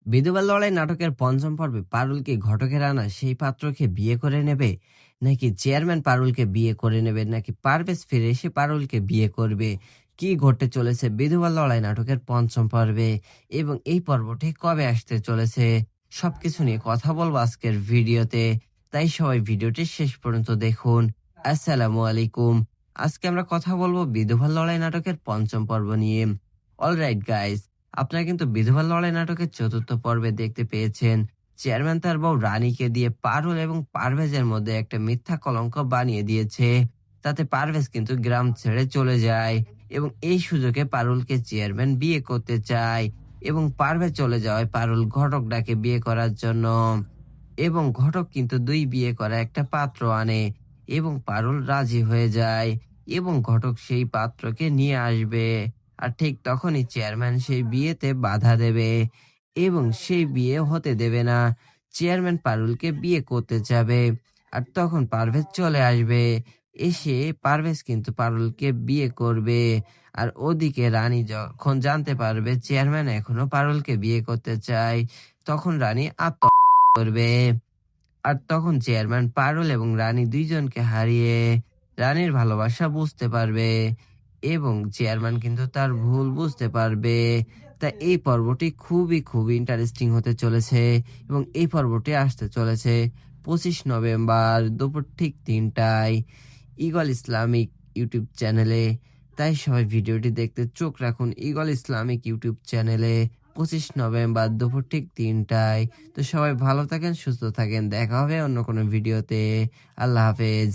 বিধবা লড়াই নাটকের পঞ্চম পর্বে পারুল কি ঘটকের আনা সেই পাত্রকে বিয়ে করে নেবে, নাকি চেয়ারম্যান পারুলকে বিয়ে করে নেবে, নাকি পারভেজ ফিরে এসে পারুলকে বিয়ে করবে? কি ঘটতে চলেছে বিধবা লড়াই নাটকের পঞ্চম পর্বে, এবং এই পর্বটি কবে আসতে চলেছে, সবকিছু নিয়ে কথা বলবো আজকের ভিডিওতে। তাই সবাই ভিডিওটি শেষ পর্যন্ত দেখুন। আসসালামু আলাইকুম। আজকে আমরা কথা বলবো বিধবা লড়াই নাটকের পঞ্চম পর্ব নিয়ে। অলরাইট গাইস, আপনারা কিন্তু বিধবা লড়াই নাটকের চতুর্থ পর্বে দেখতে পেয়েছেন চেয়ারম্যান তার বউ রানীকে দিয়ে পারুল এবং পারভেজের মধ্যে একটা মিথ্যা কলঙ্ক বানিয়ে দিয়েছে। তাতে পারভেজ কিন্তু গ্রাম ছেড়ে চলে যায় এবং এই সুযোগে পারুলকে চেয়ারম্যান বিয়ে করতে চায়, এবং পারভেজ চলে যাওয়ায় পারুল ঘটক ডাকে বিয়ে করার জন্য, এবং ঘটক কিন্তু দুই বিয়ে করা একটা পাত্র আনে এবং পারুল রাজি হয়ে যায় এবং ঘটক সেই পাত্রকে নিয়ে আসবে। আর ঠিক তখনই চেয়ারম্যান সেই বিয়েতে বাধা দেবে এবং সেই বিয়ে হতে দেবে না। চেয়ারম্যান পারুলকে বিয়ে করতে যাবে আর তখন পারভেজ চলে আসবে। এসে পারভেজ কিন্তু পারুলকে বিয়ে করবে। আর ওদিকে রানী যখন জানতে পারবে চেয়ারম্যান এখনো পারুলকে বিয়ে করতে চায়, তখন রানী আত্মহত্যা করবে। আর তখন চেয়ারম্যান পারুল এবং রানী দুইজনকে হারিয়ে রানীর ভালোবাসা বুঝতে পারবে এবং চেয়ারম্যান কিন্তু তার ভুল বুঝতে পারবে। তা এই পর্বটি খুবই খুবই ইন্টারেস্টিং হতে চলেছে এবং এই পর্বটি আসতে চলেছে 25 নভেম্বর দুপুর ঠিক 3টায় ঈগল ইসলামিক ইউটিউব চ্যানেলে। তাই সবাই ভিডিওটি দেখতে চোখ রাখুন ঈগল ইসলামিক ইউটিউব চ্যানেলে 25 নভেম্বর দুপুর ঠিক 3টায়। তো সবাই ভালো থাকেন, সুস্থ থাকেন, দেখা হবে অন্য কোনো ভিডিওতে। আল্লাহ হাফেজ।